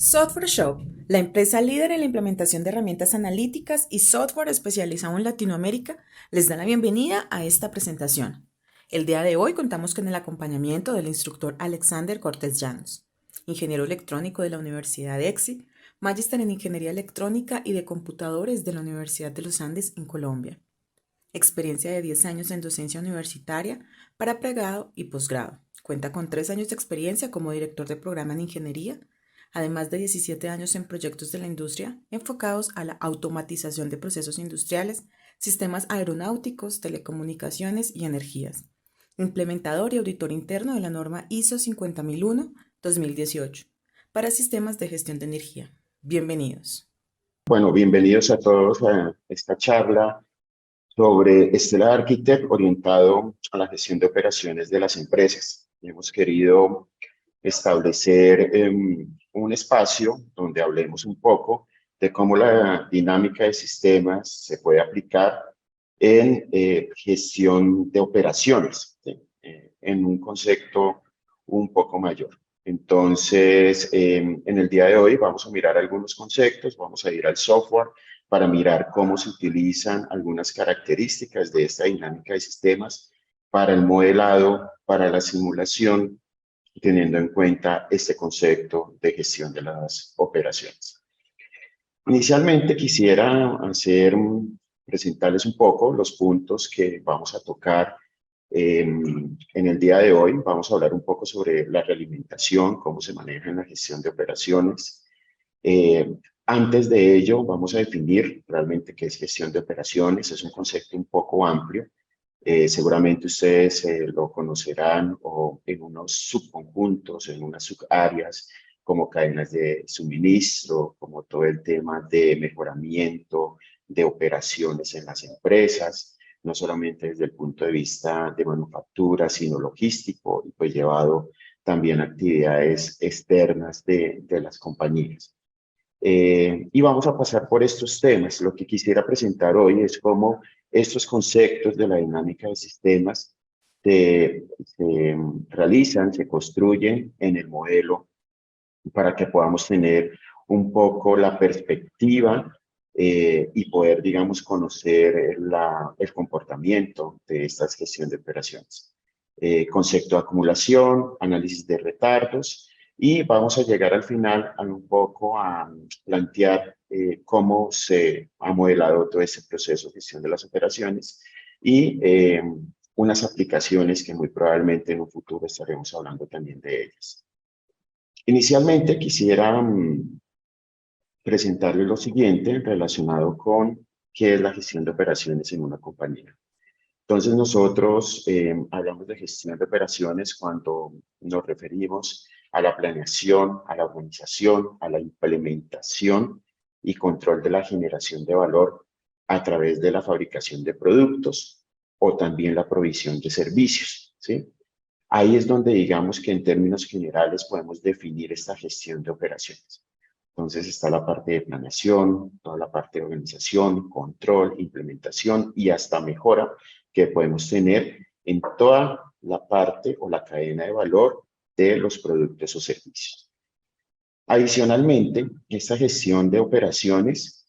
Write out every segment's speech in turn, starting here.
Software Shop, la empresa líder en la implementación de herramientas analíticas y software especializado en Latinoamérica, les da la bienvenida a esta presentación. El día de hoy contamos con el acompañamiento del instructor Alexander Cortés Llanos, ingeniero electrónico de la Universidad de EXI, magíster en Ingeniería Electrónica y de Computadores de la Universidad de los Andes en Colombia. Experiencia de 10 años en docencia universitaria para pregrado y posgrado. Cuenta con 3 años de experiencia como director de programa en ingeniería, además de 17 años en proyectos de la industria enfocados a la automatización de procesos industriales, sistemas aeronáuticos, telecomunicaciones y energías. Implementador y auditor interno de la norma ISO 50001-2018 para sistemas de gestión de energía. Bienvenidos. Bueno, bienvenidos a todos a esta charla sobre Stellar Architect orientado a la gestión de operaciones de las empresas. Hemos querido establecer un espacio donde hablemos un poco de cómo la dinámica de sistemas se puede aplicar en gestión de operaciones, ¿sí? En un concepto un poco mayor. Entonces, en el día de hoy vamos a mirar algunos conceptos, vamos a ir al software para mirar cómo se utilizan algunas características de esta dinámica de sistemas para el modelado, para la simulación, teniendo en cuenta este concepto de gestión de las operaciones. Inicialmente quisiera presentarles un poco los puntos que vamos a tocar en el día de hoy. Vamos a hablar un poco sobre la realimentación, cómo se maneja en la gestión de operaciones. Antes de ello, vamos a definir realmente qué es gestión de operaciones. Es un concepto un poco amplio. Seguramente ustedes lo conocerán o en unos subconjuntos, en unas subáreas, como cadenas de suministro, como todo el tema de mejoramiento de operaciones en las empresas, no solamente desde el punto de vista de manufactura, sino logístico, y pues llevado también a actividades externas de las compañías. Y vamos a pasar por estos temas. Lo que quisiera presentar hoy es cómo estos conceptos de la dinámica de sistemas se realizan, se construyen en el modelo para que podamos tener un poco la perspectiva y poder, digamos, conocer el comportamiento de esta gestión de operaciones. Concepto de acumulación, análisis de retardos, y vamos a llegar al final a un poco a plantear cómo se ha modelado todo ese proceso de gestión de las operaciones y unas aplicaciones que muy probablemente en un futuro estaremos hablando también de ellas. Inicialmente quisiera presentarles lo siguiente relacionado con qué es la gestión de operaciones en una compañía. Entonces nosotros hablamos de gestión de operaciones cuando nos referimos a la planeación, a la organización, a la implementación y control de la generación de valor a través de la fabricación de productos o también la provisión de servicios, ¿sí? Ahí es donde digamos que en términos generales podemos definir esta gestión de operaciones. Entonces está la parte de planeación, toda la parte de organización, control, implementación y hasta mejora que podemos tener en toda la parte o la cadena de valor de los productos o servicios. Adicionalmente, esta gestión de operaciones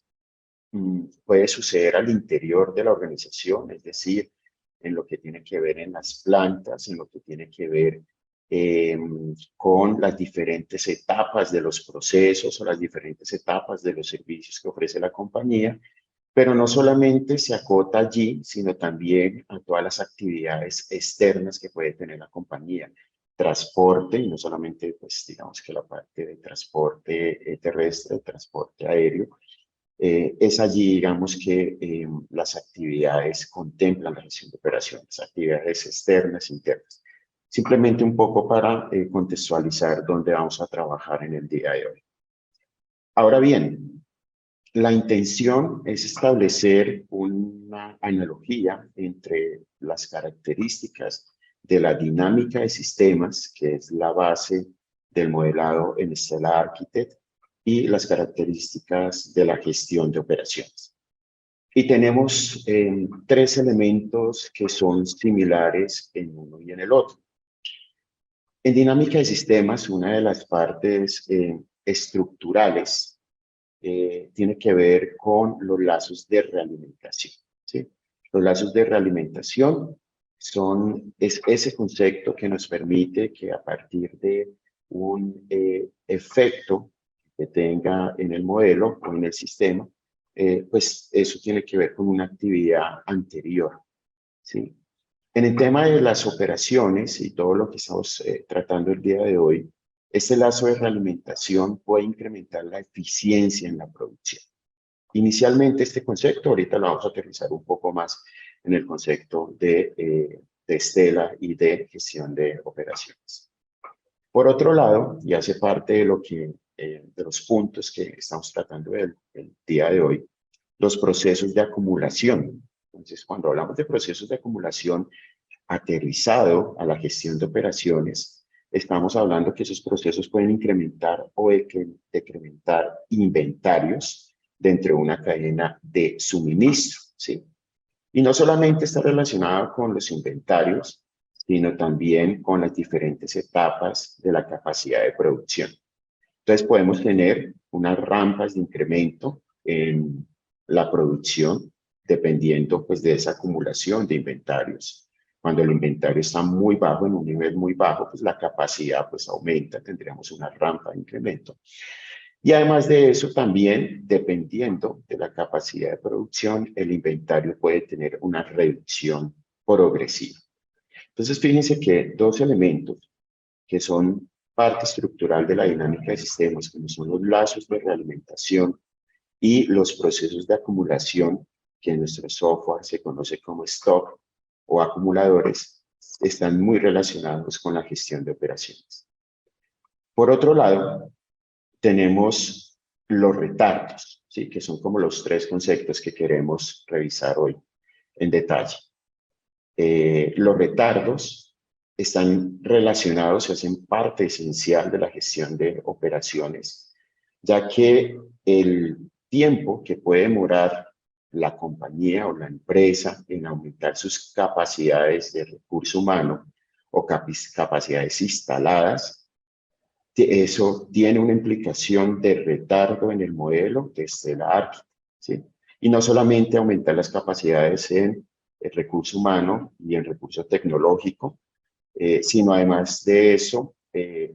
puede suceder al interior de la organización, es decir, en lo que tiene que ver en las plantas, en lo que tiene que ver eh, con las diferentes etapas de los procesos o las diferentes etapas de los servicios que ofrece la compañía, pero no solamente se acota allí, sino también a todas las actividades externas que puede tener la compañía. Transporte, y no solamente, pues, digamos que la parte de transporte terrestre, transporte aéreo, es allí, digamos, que las actividades contemplan la gestión de operaciones, actividades externas, internas. Simplemente un poco para contextualizar dónde vamos a trabajar en el día de hoy. Ahora bien, la intención es establecer una analogía entre las características de la dinámica de sistemas, que es la base del modelado en Stellar Architect, y las características de la gestión de operaciones. Y tenemos tres elementos que son similares en uno y en el otro. En dinámica de sistemas, una de las partes estructurales tiene que ver con los lazos de realimentación, ¿sí? Los lazos de realimentación es ese concepto que nos permite que a partir de un efecto que tenga en el modelo o en el sistema, pues eso tiene que ver con una actividad anterior, ¿sí? En el tema de las operaciones y todo lo que estamos tratando el día de hoy, este lazo de realimentación puede incrementar la eficiencia en la producción. Inicialmente este concepto, ahorita lo vamos a aterrizar un poco más en el concepto de Stella y de gestión de operaciones. Por otro lado, y hace parte de de los puntos que estamos tratando el día de hoy, los procesos de acumulación. Entonces, cuando hablamos de procesos de acumulación aterrizado a la gestión de operaciones, estamos hablando que esos procesos pueden incrementar o decrementar inventarios dentro de una cadena de suministro, ¿sí? Y no solamente está relacionado con los inventarios, sino también con las diferentes etapas de la capacidad de producción. Entonces podemos tener unas rampas de incremento en la producción dependiendo pues de esa acumulación de inventarios. Cuando el inventario está muy bajo, en un nivel muy bajo, pues la capacidad pues aumenta, tendríamos una rampa de incremento. Y además de eso, también, dependiendo de la capacidad de producción, el inventario puede tener una reducción progresiva. Entonces, fíjense que dos elementos que son parte estructural de la dinámica de sistemas, como son los lazos de realimentación y los procesos de acumulación, que en nuestro software se conoce como stock o acumuladores, están muy relacionados con la gestión de operaciones. Por otro lado, tenemos los retardos, ¿sí? Que son como los tres conceptos que queremos revisar hoy en detalle. Los retardos están relacionados y hacen parte esencial de la gestión de operaciones, ya que el tiempo que puede demorar la compañía o la empresa en aumentar sus capacidades de recurso humano o capacidades instaladas, eso tiene una implicación de retardo en el modelo desde la Architect, ¿sí? Y no solamente aumentar las capacidades en el recurso humano y en recurso tecnológico, sino además de eso,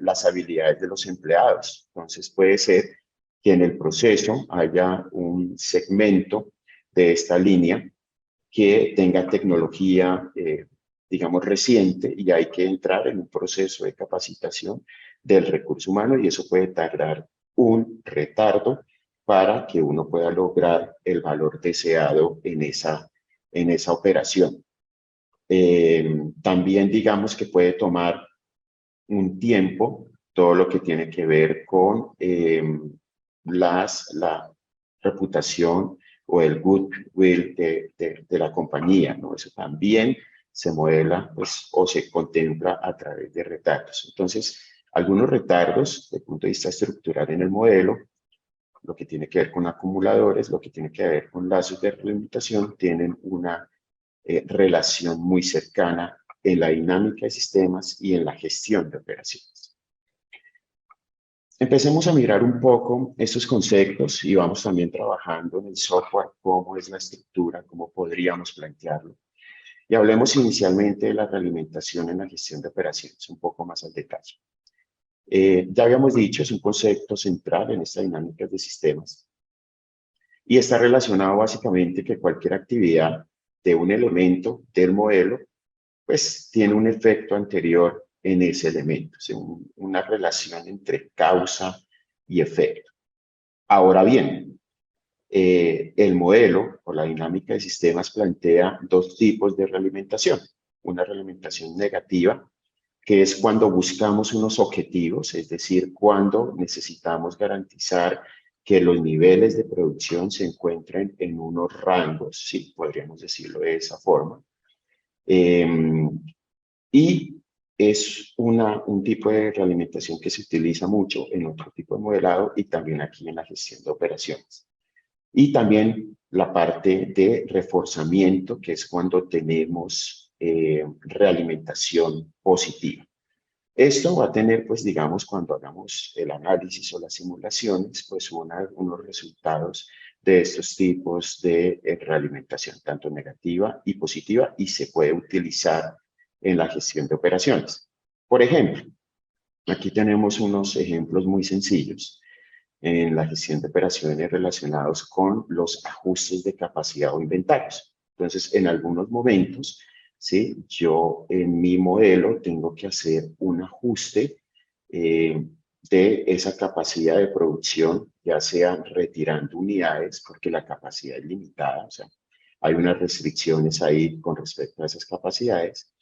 las habilidades de los empleados. Entonces puede ser que en el proceso haya un segmento de esta línea que tenga tecnología, digamos, reciente y hay que entrar en un proceso de capacitación del recurso humano y eso puede tardar un retardo para que uno pueda lograr el valor deseado en esa operación. También digamos que puede tomar un tiempo todo lo que tiene que ver con la reputación o el goodwill de la compañía, ¿no? Eso también se modela pues, o se contempla a través de retardos. Entonces, algunos retardos desde el punto de vista estructural en el modelo, lo que tiene que ver con acumuladores, lo que tiene que ver con lazos de relimitación, tienen una relación muy cercana en la dinámica de sistemas y en la gestión de operaciones. Empecemos a mirar un poco estos conceptos y vamos también trabajando en el software, cómo es la estructura, cómo podríamos plantearlo. Y hablemos inicialmente de la realimentación en la gestión de operaciones, un poco más al detalle. Ya habíamos dicho, es un concepto central en esta dinámica de sistemas y está relacionado básicamente que cualquier actividad de un elemento del modelo, pues tiene un efecto anterior en ese elemento, o sea, una relación entre causa y efecto. Ahora bien, el modelo o la dinámica de sistemas plantea dos tipos de realimentación. Una realimentación negativa, que es cuando buscamos unos objetivos, es decir, cuando necesitamos garantizar que los niveles de producción se encuentren en unos rangos, sí, podríamos decirlo de esa forma. Y es un tipo de realimentación que se utiliza mucho en otro tipo de modelado y también aquí en la gestión de operaciones. Y también la parte de reforzamiento, que es cuando tenemos realimentación positiva. Esto va a tener, pues, digamos, cuando hagamos el análisis o las simulaciones, pues, unos resultados de estos tipos de realimentación, tanto negativa y positiva, y se puede utilizar en la gestión de operaciones. Por ejemplo, aquí tenemos unos ejemplos muy sencillos en la gestión de operaciones relacionados con los ajustes de capacidad o inventarios. Entonces, en algunos momentos, ¿sí? Yo en mi modelo tengo que hacer un ajuste de esa capacidad de producción, ya sea retirando unidades, porque la capacidad es limitada, o sea, hay unas restricciones ahí con respecto a esas capacidades.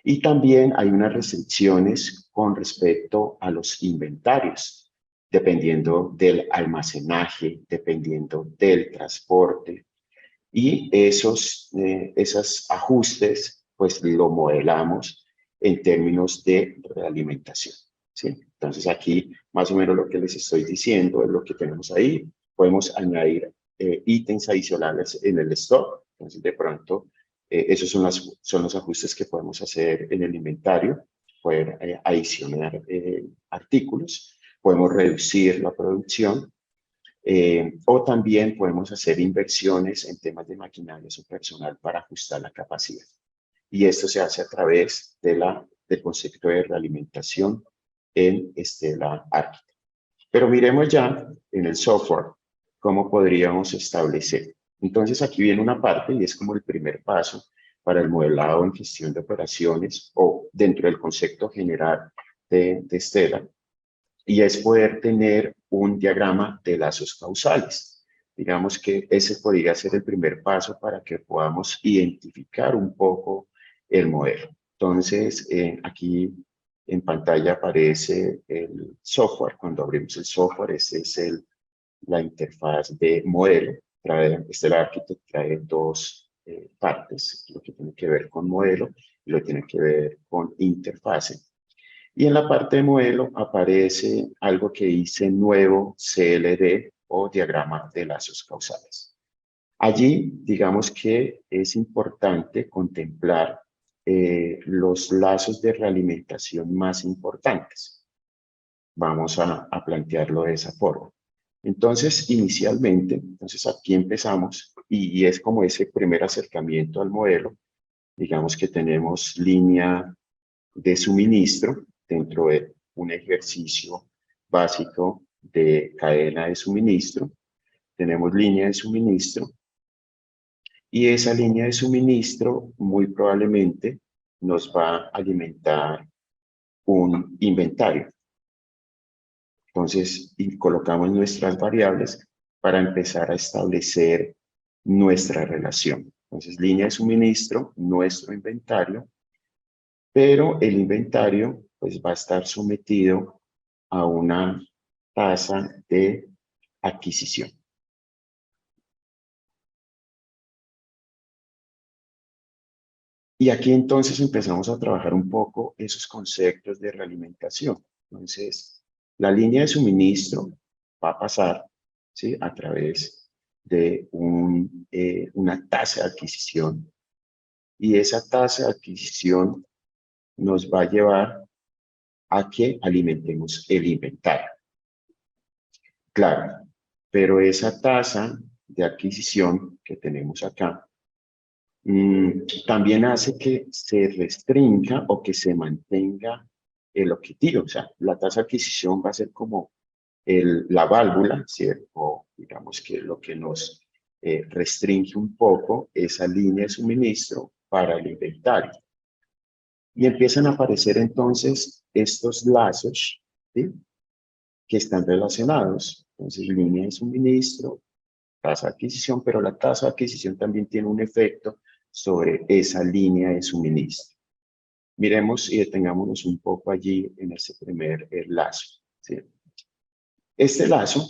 Y también hay unas restricciones con respecto a los inventarios, dependiendo del almacenaje, dependiendo del transporte. Y esos ajustes, pues lo modelamos en términos de realimentación, ¿sí? Entonces aquí más o menos lo que les estoy diciendo es lo que tenemos ahí. Podemos añadir ítems adicionales en el stock. Entonces de pronto esos son los ajustes que podemos hacer en el inventario. Poder adicionar artículos. Podemos reducir la producción o también podemos hacer inversiones en temas de maquinaria o personal para ajustar la capacidad. Y esto se hace a través del concepto de realimentación en Stella Architect. Pero miremos ya en el software cómo podríamos establecer. Entonces aquí viene una parte y es como el primer paso para el modelado en gestión de operaciones o dentro del concepto general de Stella, y es poder tener un diagrama de lazos causales. Digamos que ese podría ser el primer paso para que podamos identificar un poco el modelo. Entonces, aquí en pantalla aparece el software. Cuando abrimos el software, esta es la interfaz de modelo. Stella Architect trae dos partes, lo que tiene que ver con modelo y lo que tiene que ver con interfase. Y en la parte de modelo aparece algo que dice nuevo CLD o diagrama de lazos causales. Allí, digamos que es importante contemplar los lazos de realimentación más importantes. Vamos a plantearlo de esa forma. Entonces, inicialmente, entonces aquí empezamos y es como ese primer acercamiento al modelo. Digamos que tenemos línea de suministro dentro de un ejercicio básico de cadena de suministro. Tenemos línea de suministro y esa línea de suministro muy probablemente nos va a alimentar un inventario. Entonces, y colocamos nuestras variables para empezar a establecer nuestra relación. Entonces, línea de suministro, nuestro inventario, pero el inventario pues va a estar sometido a una tasa de adquisición. Y aquí entonces empezamos a trabajar un poco esos conceptos de realimentación. Entonces, la línea de suministro va a pasar, ¿sí?, a través de una tasa de adquisición, y esa tasa de adquisición nos va a llevar a que alimentemos el inventario. Claro, pero esa tasa de adquisición que tenemos acá también hace que se restrinja o que se mantenga el objetivo. O sea, la tasa de adquisición va a ser como la válvula, ¿cierto? O digamos que lo que nos restringe un poco esa línea de suministro para el inventario. Y empiezan a aparecer entonces estos lazos, ¿sí?, que están relacionados. Entonces, línea de suministro, tasa de adquisición, pero la tasa de adquisición también tiene un efecto sobre esa línea de suministro. Miremos y detengámonos un poco allí en ese primer lazo, ¿sí? Este lazo,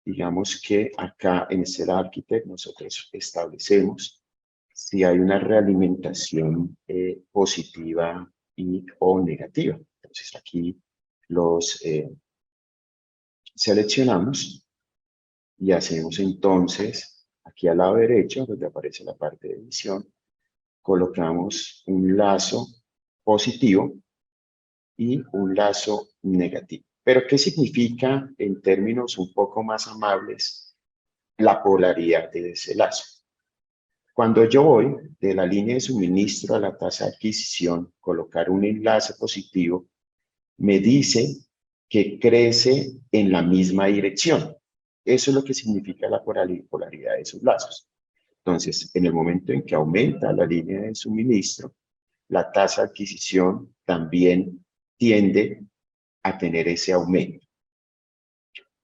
digamos que acá en Stella Architect nosotros establecemos si hay una realimentación positiva o negativa. Entonces aquí los seleccionamos y hacemos entonces, aquí al lado derecho, donde aparece la parte de edición, colocamos un lazo positivo y un lazo negativo. Pero, ¿qué significa en términos un poco más amables la polaridad de ese lazo? Cuando yo voy de la línea de suministro a la tasa de adquisición, colocar un enlace positivo, me dice que crece en la misma dirección. Eso es lo que significa la polaridad de esos lazos. Entonces, en el momento en que aumenta la línea de suministro, la tasa de adquisición también tiende a tener ese aumento.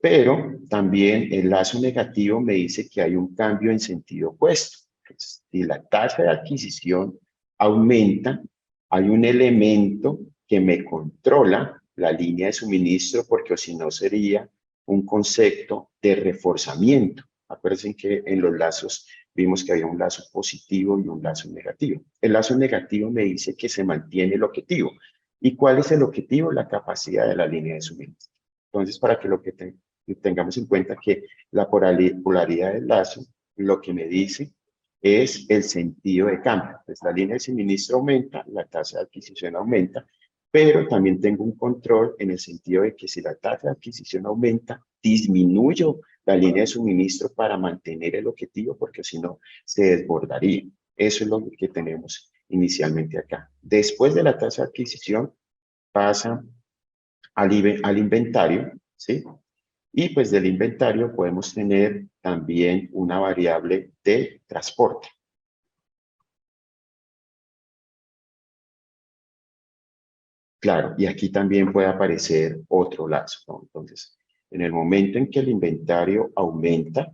Pero también el lazo negativo me dice que hay un cambio en sentido opuesto. Entonces, si la tasa de adquisición aumenta, hay un elemento que me controla la línea de suministro, porque si no sería un concepto de reforzamiento. Acuérdense que en los lazos vimos que había un lazo positivo y un lazo negativo. El lazo negativo me dice que se mantiene el objetivo. ¿Y cuál es el objetivo? La capacidad de la línea de suministro. Entonces, para que lo que tengamos en cuenta que la polaridad del lazo lo que me dice es el sentido de cambio. Pues la línea de suministro aumenta, la tasa de adquisición aumenta, pero también tengo un control en el sentido de que si la tasa de adquisición aumenta, disminuyo la línea de suministro para mantener el objetivo, porque si no, se desbordaría. Eso es lo que tenemos inicialmente acá. Después de la tasa de adquisición, pasa al inventario, ¿sí? Y pues del inventario podemos tener también una variable de transporte. Claro, y aquí también puede aparecer otro lazo, ¿no? Entonces, en el momento en que el inventario aumenta,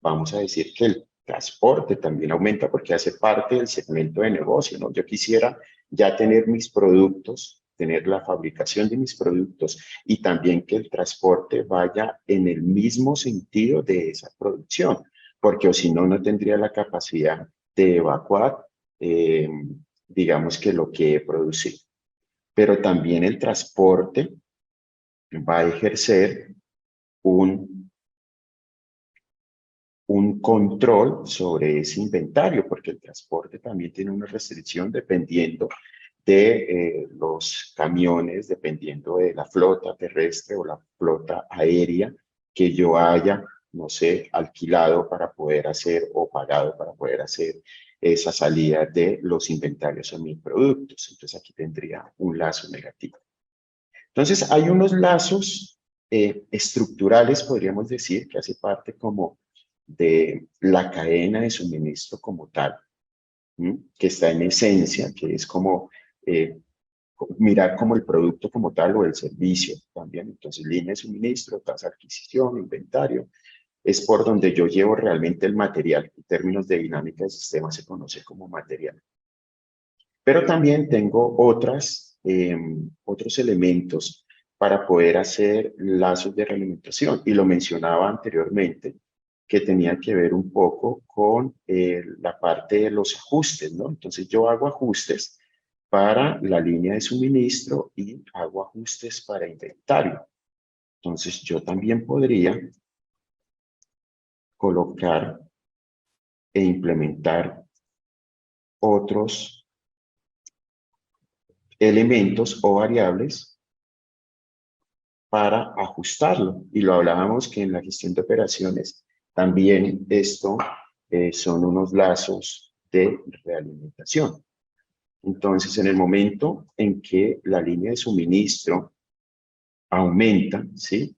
vamos a decir que el transporte también aumenta porque hace parte del segmento de negocio, ¿no? Yo quisiera ya tener mis productos, tener la fabricación de mis productos y también que el transporte vaya en el mismo sentido de esa producción, porque o si no, no tendría la capacidad de evacuar, eh, digamos que lo que he producido. Pero también el transporte va a ejercer un control sobre ese inventario, porque el transporte también tiene una restricción dependiendo de los camiones, dependiendo de la flota terrestre o la flota aérea que yo haya, no sé, alquilado para poder hacer o pagado para poder hacer esa salida de los inventarios a mis productos. Entonces aquí tendría un lazo negativo. Entonces hay unos lazos estructurales, podríamos decir, que hace parte como de la cadena de suministro como tal, ¿m? Que está en esencia, que es como eh, mirar como el producto como tal o el servicio también. Entonces, línea de suministro, tasa de adquisición, inventario, es por donde yo llevo realmente el material. En términos de dinámica de sistema se conoce como material. Pero también tengo otros elementos para poder hacer lazos de realimentación. Y lo mencionaba anteriormente, que tenía que ver un poco con la parte de los ajustes, ¿no? Entonces yo hago ajustes para la línea de suministro y hago ajustes para inventario. Entonces yo también podría colocar e implementar otros elementos o variables para ajustarlo. Y lo hablábamos que en la gestión de operaciones también esto son unos lazos de realimentación. Entonces, en el momento en que la línea de suministro aumenta, ¿sí?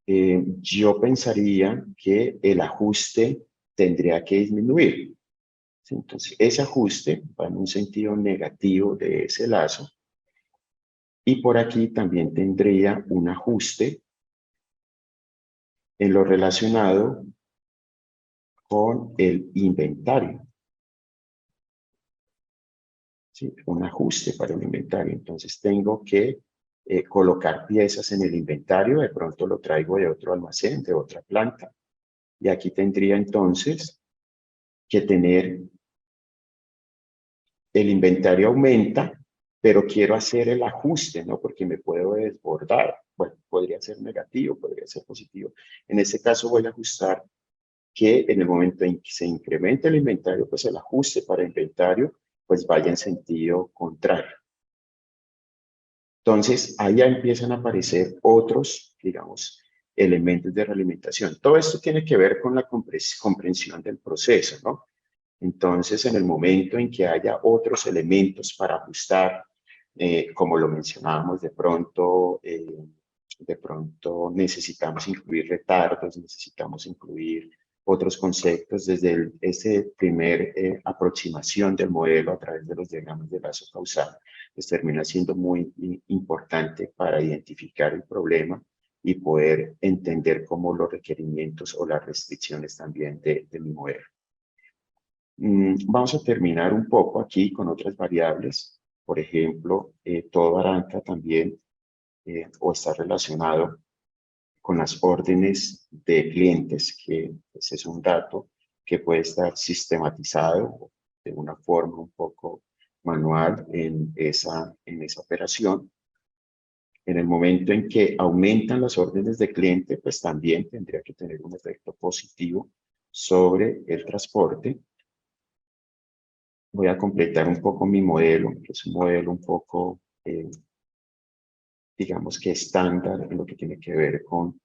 Yo pensaría que el ajuste tendría que disminuir. ¿Sí? Entonces, ese ajuste va en un sentido negativo de ese lazo. Y por aquí también tendría un ajuste en lo relacionado con el inventario. ¿Sí? Un ajuste para el inventario. Entonces tengo que colocar piezas en el inventario, de pronto lo traigo de otro almacén, de otra planta. Y aquí tendría entonces que tener el inventario aumenta, pero quiero hacer el ajuste, ¿no? Porque me puedo desbordar. Bueno, podría ser negativo, podría ser positivo. En este caso voy a ajustar que en el momento en que se incremente el inventario, pues el ajuste para inventario, pues vaya en sentido contrario. Entonces, ahí ya empiezan a aparecer otros, digamos, elementos de realimentación. Todo esto tiene que ver con la comprensión del proceso, ¿no? Entonces, en el momento en que haya otros elementos para ajustar, como lo mencionábamos, de pronto necesitamos incluir retardos, necesitamos incluir otros conceptos desde ese primer aproximación del modelo a través de los diagramas de lazo causal, pues termina siendo muy importante para identificar el problema y poder entender cómo los requerimientos o las restricciones también de mi modelo. Vamos a terminar un poco aquí con otras variables. Por ejemplo, todo arranca también o está relacionado con las órdenes de clientes, que pues, es un dato que puede estar sistematizado de una forma un poco manual en esa operación. En el momento en que aumentan las órdenes de cliente, pues también tendría que tener un efecto positivo sobre el transporte. Voy a completar un poco mi modelo, que es un modelo un poco, digamos que estándar en lo que tiene que ver con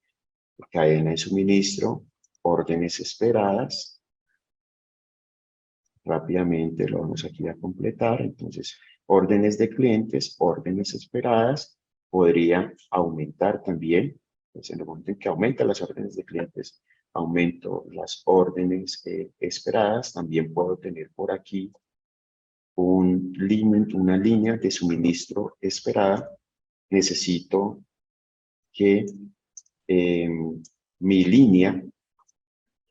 cadena de suministro, órdenes esperadas. Rápidamente lo vamos aquí a completar. Entonces, órdenes de clientes, órdenes esperadas, podría aumentar también. Pues en el momento en que aumentan las órdenes de clientes, aumento las órdenes esperadas. También puedo tener por aquí una línea de suministro esperada. Necesito que mi línea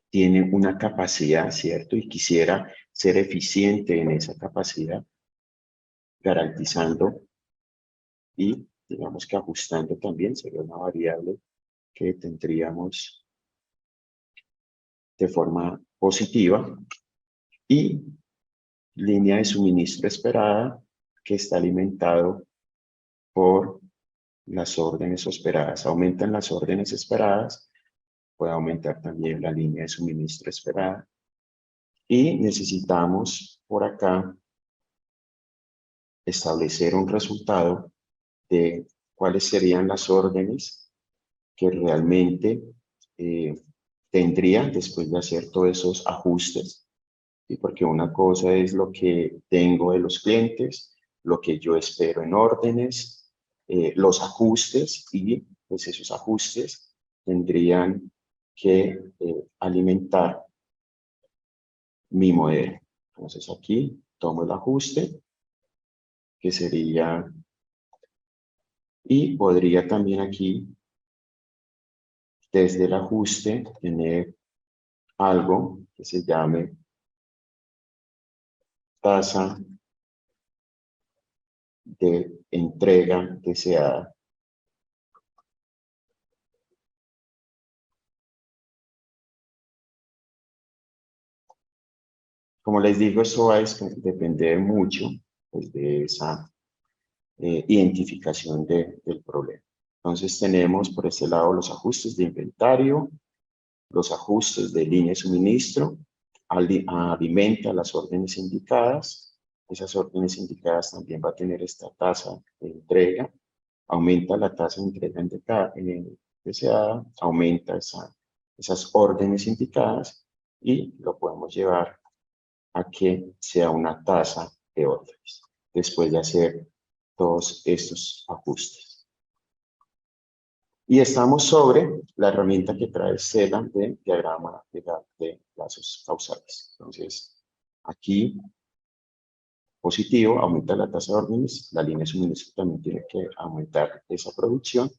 tiene una capacidad, ¿cierto? Y quisiera ser eficiente en esa capacidad, garantizando y, digamos que ajustando también, sería una variable que tendríamos de forma positiva. Y línea de suministro esperada que está alimentado por las órdenes esperadas. Aumentan las órdenes esperadas, puede aumentar también la línea de suministro esperada. Y necesitamos por acá establecer un resultado de cuáles serían las órdenes que realmente tendría después de hacer todos esos ajustes. ¿Sí? Porque una cosa es lo que tengo de los clientes, lo que yo espero en órdenes, los ajustes, y pues esos ajustes tendrían que alimentar mi modelo. Entonces aquí tomo el ajuste, que sería, y podría también aquí, desde el ajuste, tener algo que se llame tasa de entrega deseada. Como les digo, eso va a depender mucho pues, de esa identificación del problema. Entonces tenemos por este lado los ajustes de inventario, los ajustes de línea de suministro, alimenta las órdenes indicadas. Esas órdenes indicadas también va a tener esta tasa de entrega, aumenta la tasa de entrega deseada, aumenta esas órdenes indicadas y lo podemos llevar a que sea una tasa de órdenes después de hacer todos estos ajustes. Y estamos sobre la herramienta que trae CELA de diagrama de lazos causales. Entonces, aquí, positivo, aumenta la tasa de órdenes, la línea de suministro también tiene que aumentar esa producción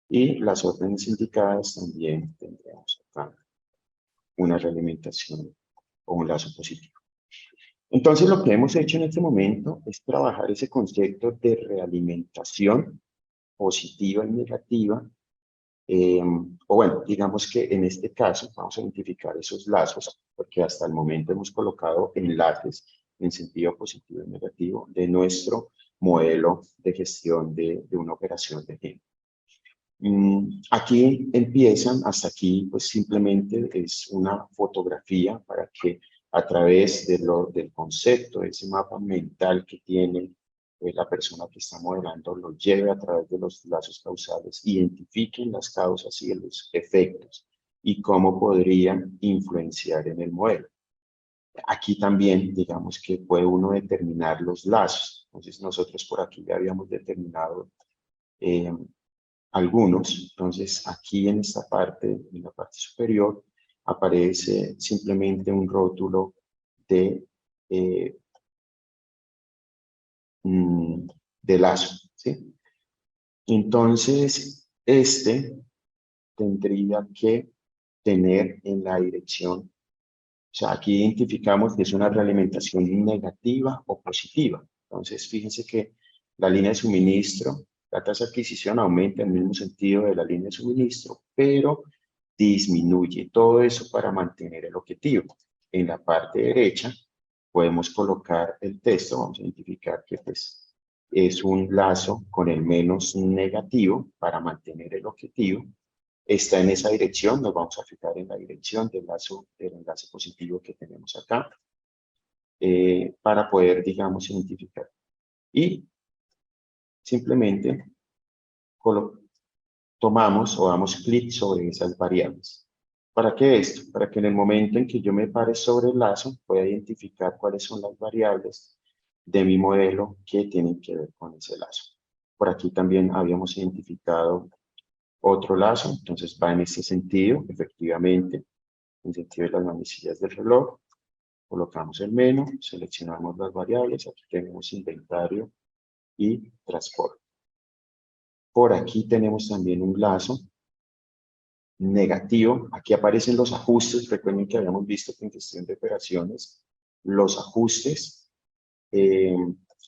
y las órdenes indicadas también tendremos acá una realimentación o un lazo positivo. Entonces, lo que hemos hecho en este momento es trabajar ese concepto de realimentación positiva y negativa. O bueno, digamos que en este caso vamos a identificar esos lazos, porque hasta el momento hemos colocado enlaces en sentido positivo y negativo de nuestro modelo de gestión de una operación de tiempo. Aquí empiezan, hasta aquí pues simplemente es una fotografía para que a través del concepto, de ese mapa mental que tiene la persona que está modelando lo lleve a través de los lazos causales, identifiquen las causas y los efectos y cómo podrían influenciar en el modelo. Aquí también, digamos que puede uno determinar los lazos. Entonces, nosotros por aquí ya habíamos determinado algunos. Entonces, aquí en esta parte, en la parte superior, aparece simplemente un rótulo de, eh, de lazo, ¿sí? Entonces, este tendría que tener en la dirección, o sea, aquí identificamos que es una realimentación negativa o positiva. Entonces, fíjense que la línea de suministro, la tasa de adquisición aumenta en el mismo sentido de la línea de suministro, pero disminuye. Todo eso para mantener el objetivo. En la parte derecha podemos colocar el texto, vamos a identificar que pues, es un lazo con el menos negativo para mantener el objetivo. Está en esa dirección, nos vamos a fijar en la dirección del lazo, del enlace positivo que tenemos acá, para poder, digamos, identificar. Y simplemente tomamos o damos clic sobre esas variables. ¿Para qué esto? Para que en el momento en que yo me pare sobre el lazo, pueda identificar cuáles son las variables de mi modelo que tienen que ver con ese lazo. Por aquí también habíamos identificado otro lazo, entonces va en ese sentido, efectivamente, en el sentido de las manecillas del reloj. Colocamos el menú, seleccionamos las variables, aquí tenemos inventario y transporte. Por aquí tenemos también un lazo negativo. Aquí aparecen los ajustes. Recuerden que habíamos visto que en gestión de operaciones los ajustes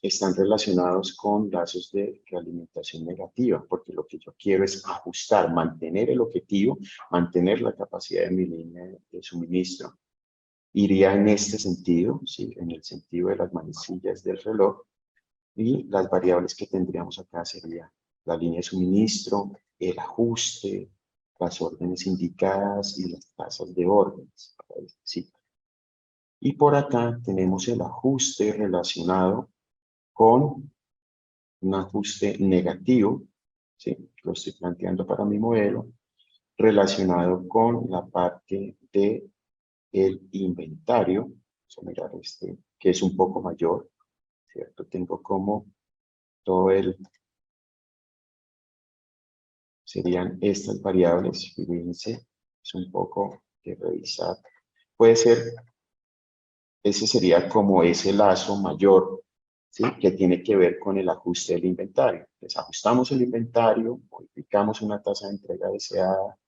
están relacionados con lazos de realimentación negativa, porque lo que yo quiero es ajustar, mantener el objetivo, mantener la capacidad de mi línea de suministro. Iría en este sentido, ¿sí? En el sentido de las manecillas del reloj, y las variables que tendríamos acá sería la línea de suministro, el ajuste, las órdenes indicadas y las tasas de órdenes. ¿Sí? Y por acá tenemos el ajuste relacionado con un ajuste negativo, ¿sí? Lo estoy planteando para mi modelo, relacionado con la parte de el inventario. Vamos a mirar este, que es un poco mayor, ¿cierto? Tengo como todo el, serían estas variables, fíjense, es un poco de revisar. Puede ser, ese sería como ese lazo mayor, ¿sí? Que tiene que ver con el ajuste del inventario. Entonces, ajustamos el inventario, modificamos una tasa de entrega deseada,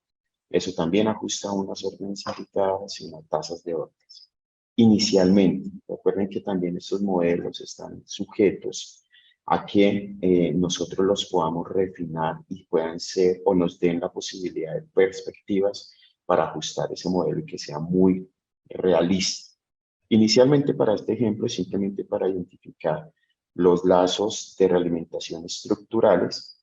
eso también ajusta unas órdenes indicadas y unas tasas de órdenes. Inicialmente, recuerden que también estos modelos están sujetos a que nosotros los podamos refinar y puedan ser o nos den la posibilidad de perspectivas para ajustar ese modelo y que sea muy realista. Inicialmente para este ejemplo es simplemente para identificar los lazos de realimentación estructurales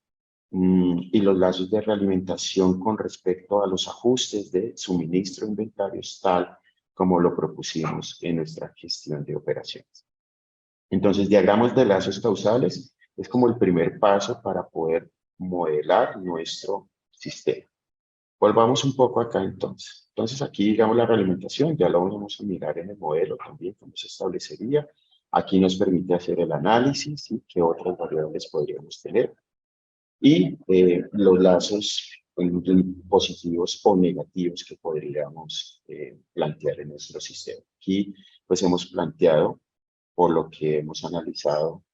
y los lazos de realimentación con respecto a los ajustes de suministro e inventarios tal como lo propusimos en nuestra gestión de operaciones. Entonces, diagramas de lazos causales es como el primer paso para poder modelar nuestro sistema. Volvamos un poco acá entonces. Entonces aquí, digamos, la realimentación, ya lo vamos a mirar en el modelo también, cómo se establecería. Aquí nos permite hacer el análisis y qué otras variables podríamos tener. Y los lazos positivos o negativos que podríamos plantear en nuestro sistema. Aquí, pues, hemos planteado, por lo que hemos analizado,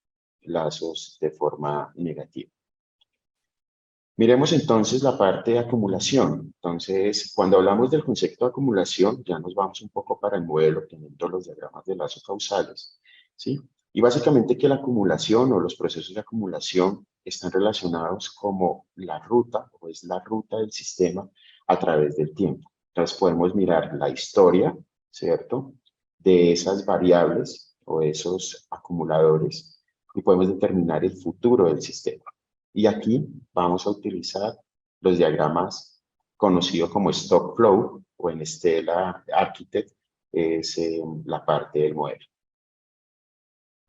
lazos de forma negativa. Miremos entonces la parte de acumulación. Entonces, cuando hablamos del concepto de acumulación, ya nos vamos un poco para el modelo, teniendo los diagramas de lazos causales, ¿sí? Y básicamente que la acumulación o los procesos de acumulación están relacionados como la ruta, o es la ruta del sistema a través del tiempo. Entonces, podemos mirar la historia, ¿cierto?, de esas variables o esos acumuladores y podemos determinar el futuro del sistema. Y aquí vamos a utilizar los diagramas conocidos como Stock Flow o en Stella Architect es la parte del modelo.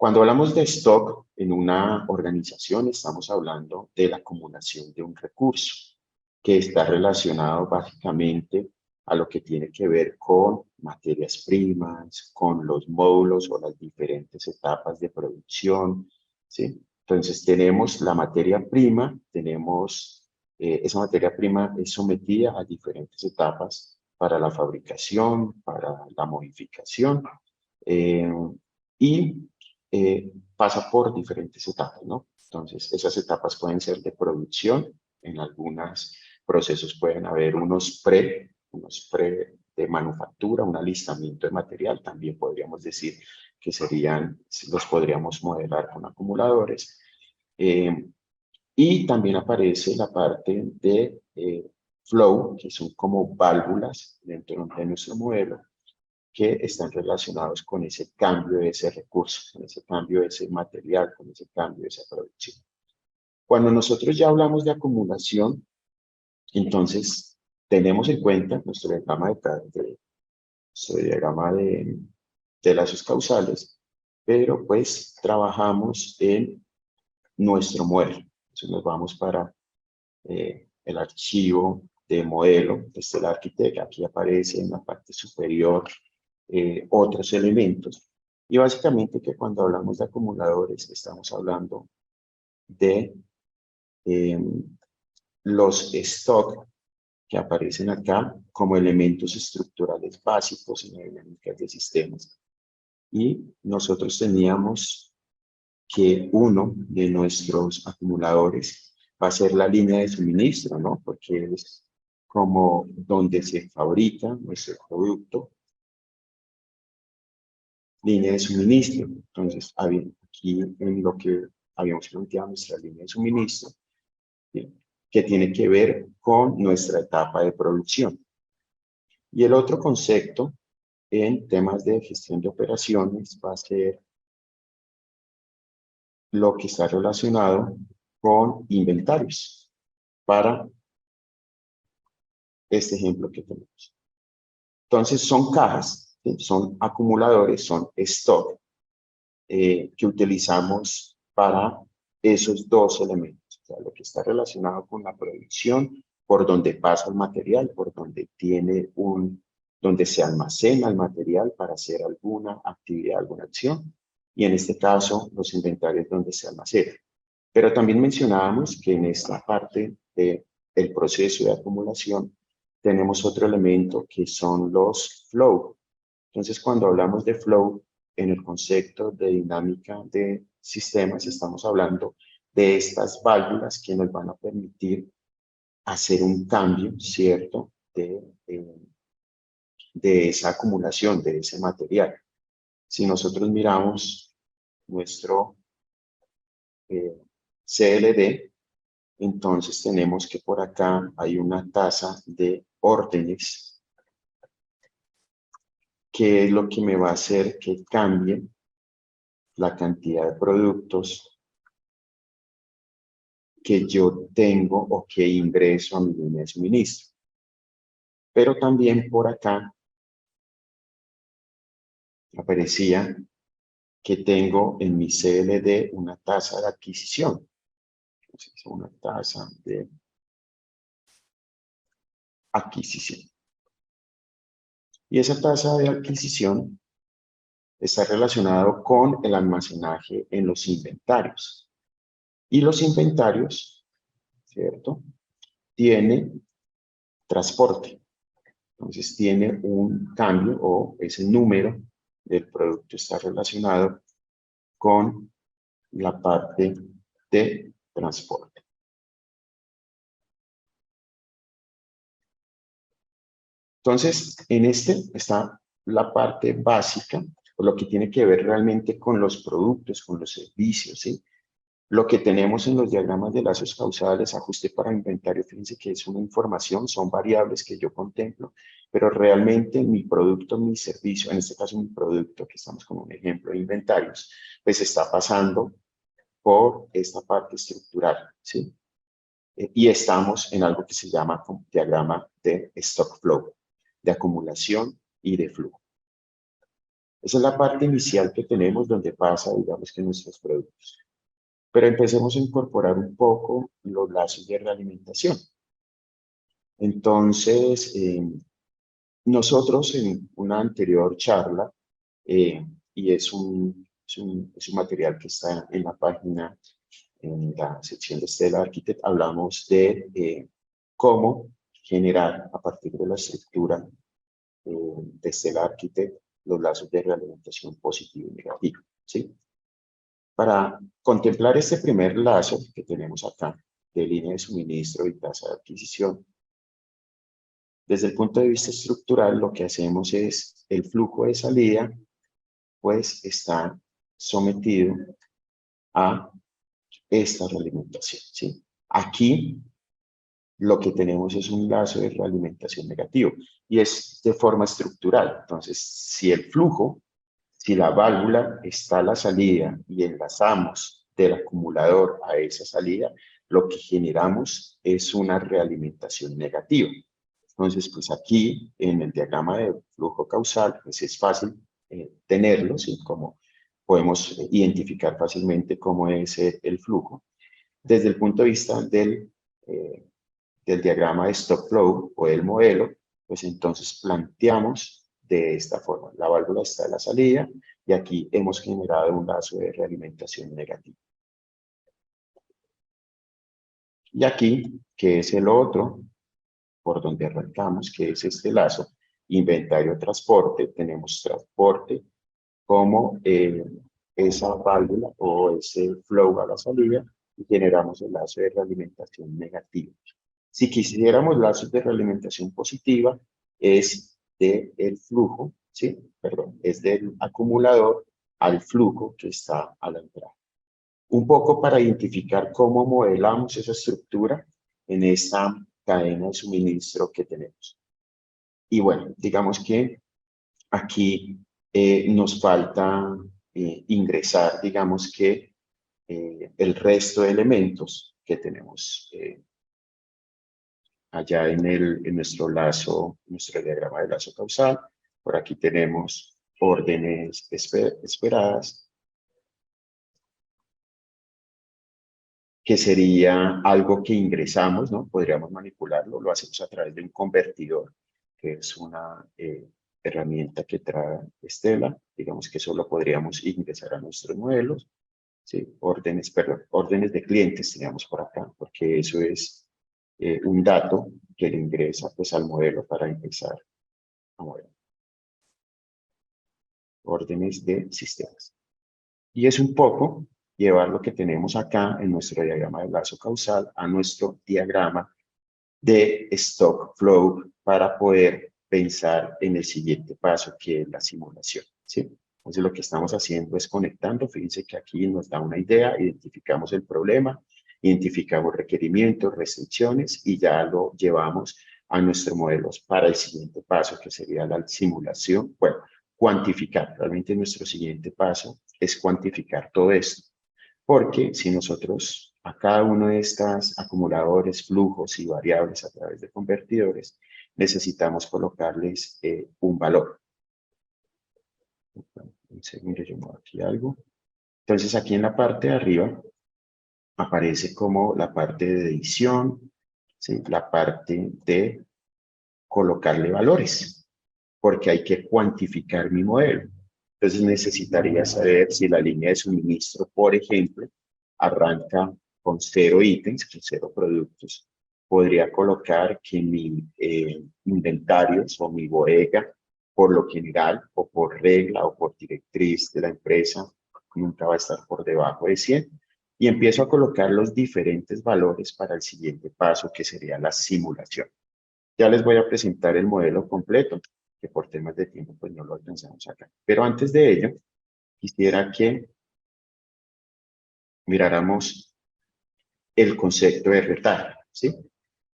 Cuando hablamos de stock en una organización, estamos hablando de la acumulación de un recurso que está relacionado básicamente a lo que tiene que ver con materias primas, con los módulos o las diferentes etapas de producción, ¿sí? Entonces tenemos la materia prima, esa materia prima es sometida a diferentes etapas para la fabricación, para la modificación, eh, y pasa por diferentes etapas, ¿no? Entonces, esas etapas pueden ser de producción, en algunos procesos pueden haber unos pre de manufactura, un alistamiento de material, también podríamos decir que los podríamos modelar con acumuladores. Y también aparece la parte de flow, que son como válvulas dentro de nuestro modelo, que están relacionados con ese cambio de ese recurso, con ese cambio de ese material, con ese cambio de esa producción. Cuando nosotros ya hablamos de acumulación, entonces tenemos en cuenta nuestro diagrama de lazos causales, pero pues trabajamos en nuestro modelo. Entonces nos vamos para el archivo de modelo de Stellar Architect. Aquí aparece en la parte superior otros elementos. Y básicamente que cuando hablamos de acumuladores estamos hablando de los stock que aparecen acá como elementos estructurales básicos en la dinámica de sistemas. Y nosotros teníamos que uno de nuestros acumuladores va a ser la línea de suministro, ¿no? Porque es como donde se fabrica nuestro producto, línea de suministro. Entonces, aquí en lo que habíamos planteado nuestra línea de suministro, ¿sí? Que tiene que ver con nuestra etapa de producción. Y el otro concepto en temas de gestión de operaciones va a ser lo que está relacionado con inventarios para este ejemplo que tenemos. Entonces son cajas, ¿sí? Son acumuladores, son stock que utilizamos para esos dos elementos, o sea, lo que está relacionado con la producción, por donde pasa el material, por donde donde se almacena el material para hacer alguna actividad, alguna acción, y en este caso los inventarios donde se almacena. Pero también mencionábamos que en esta parte del proceso de acumulación tenemos otro elemento que son los flow. Entonces, cuando hablamos de flow, en el concepto de dinámica de sistemas, estamos hablando de estas válvulas que nos van a permitir hacer un cambio, ¿cierto?, de esa acumulación, de ese material. Si nosotros miramos nuestro CLD, entonces tenemos que por acá hay una tasa de órdenes, que es lo que me va a hacer que cambie la cantidad de productos que yo tengo o que ingreso a mi línea de suministro. Pero también por acá aparecía que tengo en mi CLD una tasa de adquisición. Entonces, una tasa de adquisición. Y esa tasa de adquisición está relacionado con el almacenaje en los inventarios. Y los inventarios, ¿cierto?, tiene transporte. Entonces tiene un cambio o ese número del producto está relacionado con la parte de transporte. Entonces, en este está la parte básica, o lo que tiene que ver realmente con los productos, con los servicios, ¿sí? Lo que tenemos en los diagramas de lazos causales, ajuste para inventario, fíjense que es una información, son variables que yo contemplo, pero realmente mi producto, mi servicio, en este caso mi producto, que estamos con un ejemplo de inventarios, pues está pasando por esta parte estructural, ¿sí? Y estamos en algo que se llama diagrama de stock flow, de acumulación y de flujo. Esa es la parte inicial que tenemos donde pasa, digamos que nuestros productos. Pero empecemos a incorporar un poco los lazos de realimentación. Entonces, nosotros en una anterior charla, y es un material que está en la página, en la sección de Stellar Architect, hablamos de cómo generar a partir de la estructura de Stellar Architect los lazos de realimentación positivo y negativo, ¿sí? Para contemplar este primer lazo que tenemos acá, de línea de suministro y tasa de adquisición, desde el punto de vista estructural, lo que hacemos es el flujo de salida, pues está sometido a esta realimentación, ¿sí? Aquí lo que tenemos es un lazo de realimentación negativo y es de forma estructural. Entonces, si la válvula está a la salida y enlazamos del acumulador a esa salida, lo que generamos es una realimentación negativa. Entonces, pues aquí en el diagrama de flujo causal, pues es fácil tenerlo, ¿sí? Como podemos identificar fácilmente cómo es el flujo. Desde el punto de vista del diagrama de stock flow o del modelo, pues entonces planteamos de esta forma. La válvula está en la salida y aquí hemos generado un lazo de realimentación negativa. Y aquí, que es el otro, por donde arrancamos, que es este lazo, inventario transporte, tenemos transporte como esa válvula o ese flow a la salida y generamos el lazo de realimentación negativa. Si quisiéramos lazos de realimentación positiva, es del flujo, ¿sí? Perdón, es del acumulador al flujo que está a la entrada. Un poco para identificar cómo modelamos esa estructura en esta cadena de suministro que tenemos. Y bueno, digamos que aquí nos falta ingresar, digamos que el resto de elementos que tenemos allá en nuestro lazo, nuestro diagrama de lazo causal. Por aquí tenemos órdenes esperadas, que sería algo que ingresamos, ¿no? Podríamos manipularlo, lo hacemos a través de un convertidor, que es una herramienta que trae Stella. Digamos que solo podríamos ingresar a nuestros modelos, ¿sí? Órdenes de clientes teníamos por acá, porque eso es un dato que le ingresa pues, al modelo para ingresar a modelo. Órdenes de sistemas. Y es un poco llevar lo que tenemos acá en nuestro diagrama de lazo causal a nuestro diagrama de stock flow para poder pensar en el siguiente paso, que es la simulación, ¿sí? Entonces lo que estamos haciendo es conectando. Fíjense que aquí nos da una idea, identificamos el problema, identificamos requerimientos, restricciones y ya lo llevamos a nuestros modelos para el siguiente paso, que sería la simulación. Bueno, cuantificar. Realmente nuestro siguiente paso es cuantificar todo esto. Porque si nosotros a cada uno de estos acumuladores, flujos y variables a través de convertidores, necesitamos colocarles un valor. Un segundo, yo muevo aquí algo. Entonces aquí en la parte de arriba aparece como la parte de edición, ¿sí? La parte de colocarle valores, porque hay que cuantificar mi modelo. Entonces necesitaría saber si la línea de suministro, por ejemplo, arranca con 0 ítems, con 0 productos. Podría colocar que mi inventarios o mi bodega, por lo general, o por regla o por directriz de la empresa, nunca va a estar por debajo de 100. Y empiezo a colocar los diferentes valores para el siguiente paso, que sería la simulación. Ya les voy a presentar el modelo completo, que por temas de tiempo pues no lo alcanzamos acá. Pero antes de ello, quisiera que miráramos el concepto de retardo, ¿sí?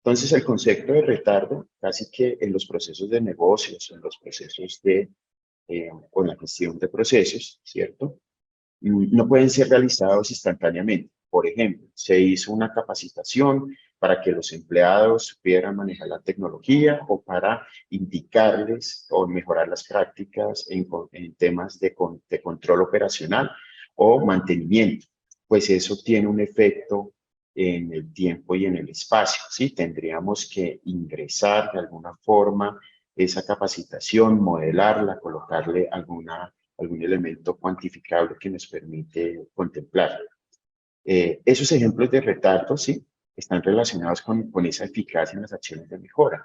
Entonces, el concepto de retardo, casi que en los procesos de negocios, en los procesos con la gestión de procesos, ¿cierto? No pueden ser realizados instantáneamente. Por ejemplo, se hizo una capacitación para que los empleados supieran manejar la tecnología o para indicarles o mejorar las prácticas en temas de control operacional o mantenimiento, pues eso tiene un efecto en el tiempo y en el espacio, ¿sí? Tendríamos que ingresar de alguna forma esa capacitación, modelarla, colocarle algún elemento cuantificable que nos permite contemplar. Esos ejemplos de retardo, sí, están relacionados con esa eficacia en las acciones de mejora.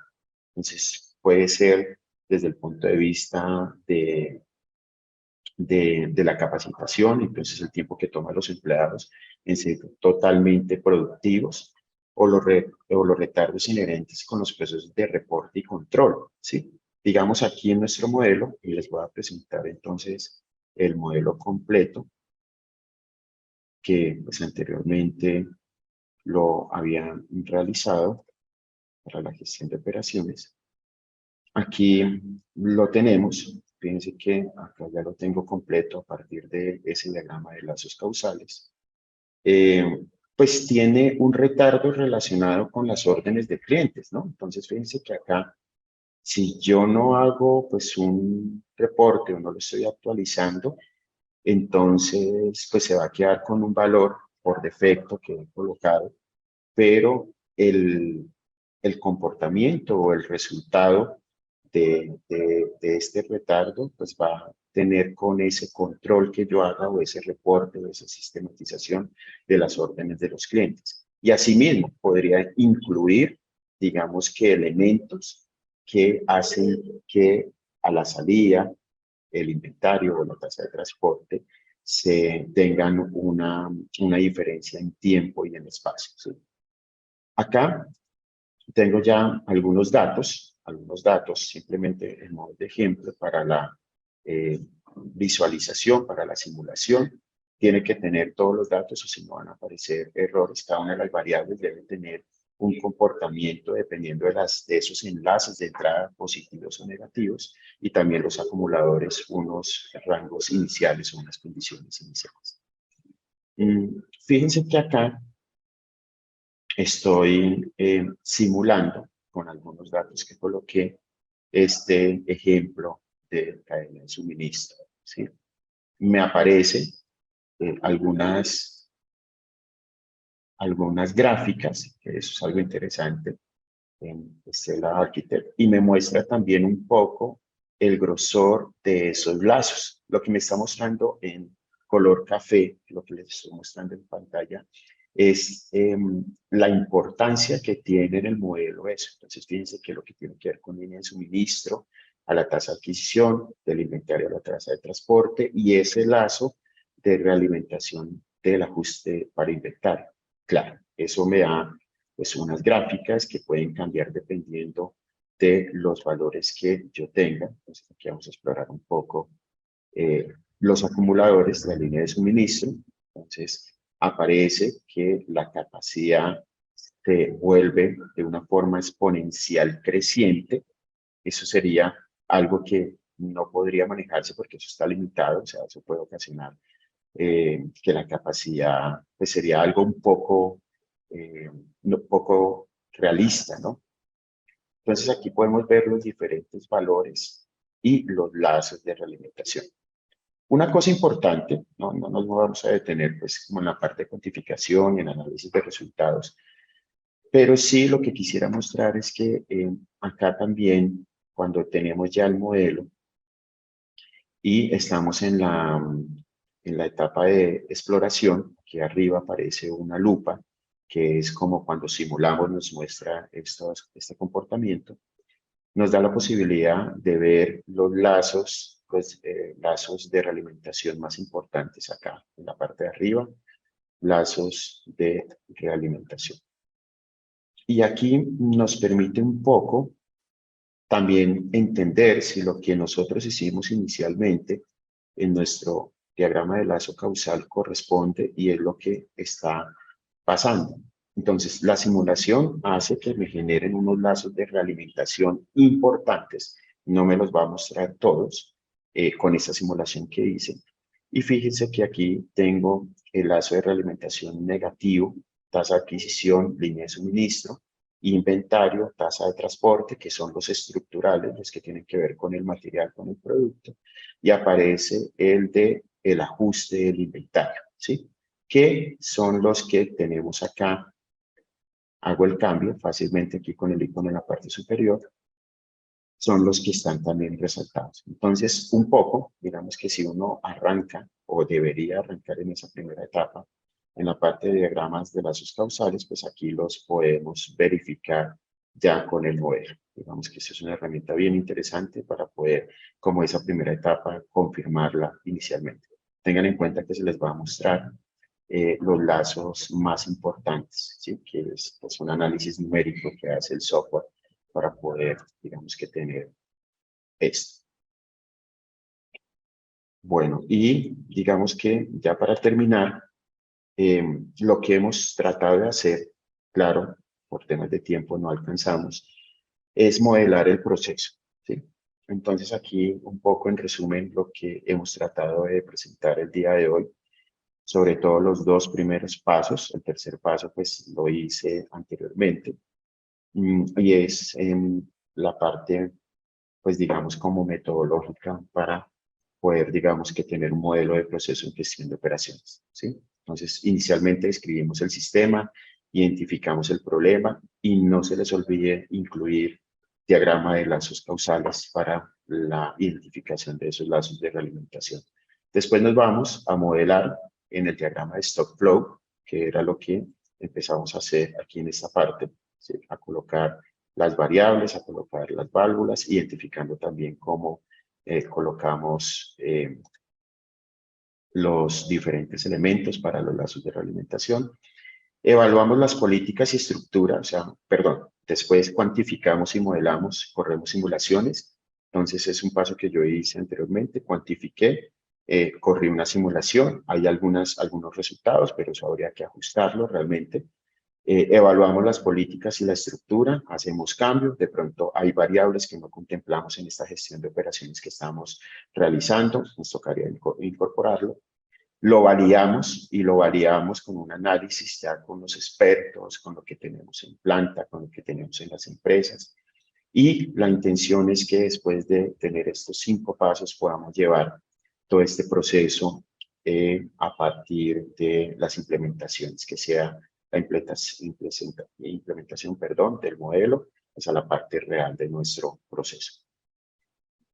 Entonces, puede ser desde el punto de vista de la capacitación, entonces el tiempo que toman los empleados en ser totalmente productivos, o los retardos inherentes con los procesos de reporte y control, ¿sí? Digamos aquí en nuestro modelo, y les voy a presentar entonces el modelo completo, que pues anteriormente lo habían realizado para la gestión de operaciones. Aquí lo tenemos. Fíjense que acá ya lo tengo completo a partir de ese diagrama de lazos causales. Eh, pues tiene un retardo relacionado con las órdenes de clientes, ¿no? Entonces, fíjense que acá, si yo no hago pues un reporte o no lo estoy actualizando, entonces pues se va a quedar con un valor por defecto que he colocado, pero el comportamiento o el resultado de este retardo pues va a tener con ese control que yo haga o ese reporte o esa sistematización de las órdenes de los clientes. Y asimismo podría incluir, digamos que elementos que hacen que a la salida el inventario o la tasa de transporte se tengan una diferencia en tiempo y en espacio, ¿sí? Acá tengo ya algunos datos simplemente en modo de ejemplo para la visualización, para la simulación. Tiene que tener todos los datos o si no van a aparecer errores. Cada una de las variables debe tener un comportamiento dependiendo de esos enlaces de entrada positivos o negativos y también los acumuladores, unos rangos iniciales o unas condiciones iniciales. Fíjense que acá estoy simulando con algunos datos que coloqué este ejemplo de cadena de suministro, ¿sí? Me aparecen algunas gráficas, que eso es algo interesante en Stella Architect, y me muestra también un poco el grosor de esos lazos. Lo que me está mostrando en color café, lo que les estoy mostrando en pantalla, es la importancia que tiene en el modelo eso. Entonces, fíjense que lo que tiene que ver con línea de suministro, a la tasa de adquisición, del inventario a la tasa de transporte y ese lazo de realimentación del ajuste para inventario. Claro, eso me da pues unas gráficas que pueden cambiar dependiendo de los valores que yo tenga. Entonces, aquí vamos a explorar un poco los acumuladores de la línea de suministro. Entonces, aparece que la capacidad se vuelve de una forma exponencial creciente. Eso sería algo que no podría manejarse porque eso está limitado, o sea, eso puede ocasionar que la capacidad pues sería algo un poco realista, ¿no? Entonces aquí podemos ver los diferentes valores y los lazos de realimentación. Una cosa importante, no nos vamos a detener pues como en la parte de cuantificación y en análisis de resultados, pero sí lo que quisiera mostrar es que acá también cuando tenemos ya el modelo y estamos en la etapa de exploración, aquí arriba aparece una lupa, que es como cuando simulamos nos muestra este comportamiento, nos da la posibilidad de ver los lazos, lazos de realimentación más importantes acá, en la parte de arriba, lazos de realimentación. Y aquí nos permite un poco también entender si lo que nosotros hicimos inicialmente en nuestro diagrama de lazo causal corresponde y es lo que está pasando. Entonces, la simulación hace que me generen unos lazos de realimentación importantes. No me los va a mostrar todos con esta simulación que hice. Y fíjense que aquí tengo el lazo de realimentación negativo tasa de adquisición, línea de suministro, inventario, tasa de transporte, que son los estructurales, los que tienen que ver con el material, con el producto, y aparece el de el ajuste del inventario, ¿sí? Que son los que tenemos acá. Hago el cambio fácilmente aquí con el icono en la parte superior, son los que están también resaltados. Entonces, un poco, digamos que si uno arranca o debería arrancar en esa primera etapa, en la parte de diagramas de lazos causales, pues aquí los podemos verificar ya con el modelo. Digamos que esa es una herramienta bien interesante para poder, como esa primera etapa, confirmarla inicialmente. Tengan en cuenta que se les va a mostrar los lazos más importantes, ¿sí? Que es pues, un análisis numérico que hace el software para poder, digamos que tener esto. Bueno, y digamos que ya para terminar, lo que hemos tratado de hacer, claro, por temas de tiempo no alcanzamos, es modelar el proceso, ¿sí? Entonces aquí un poco en resumen lo que hemos tratado de presentar el día de hoy, sobre todo los dos primeros pasos, el tercer paso pues lo hice anteriormente, y es en la parte pues digamos como metodológica para poder digamos que tener un modelo de proceso en gestión de operaciones, ¿sí? Entonces inicialmente escribimos el sistema, identificamos el problema y no se les olvide incluir diagrama de lazos causales para la identificación de esos lazos de realimentación. Después nos vamos a modelar en el diagrama de stock flow, que era lo que empezamos a hacer aquí en esta parte, ¿sí? A colocar las variables, a colocar las válvulas, identificando también cómo colocamos los diferentes elementos para los lazos de realimentación. Evaluamos las políticas y estructuras, o sea, perdón, después cuantificamos y modelamos, corremos simulaciones. Entonces es un paso que yo hice anteriormente, cuantifiqué, corrí una simulación, hay algunos resultados, pero eso habría que ajustarlo realmente. Evaluamos las políticas y la estructura, hacemos cambios, de pronto hay variables que no contemplamos en esta gestión de operaciones que estamos realizando, nos tocaría incorporarlo. Lo validamos y lo validamos con un análisis ya con los expertos, con lo que tenemos en planta, con lo que tenemos en las empresas. Y la intención es que después de tener estos 5 pasos podamos llevar todo este proceso a partir de las implementaciones, que sea la implementación, perdón, del modelo, pues a la parte real de nuestro proceso.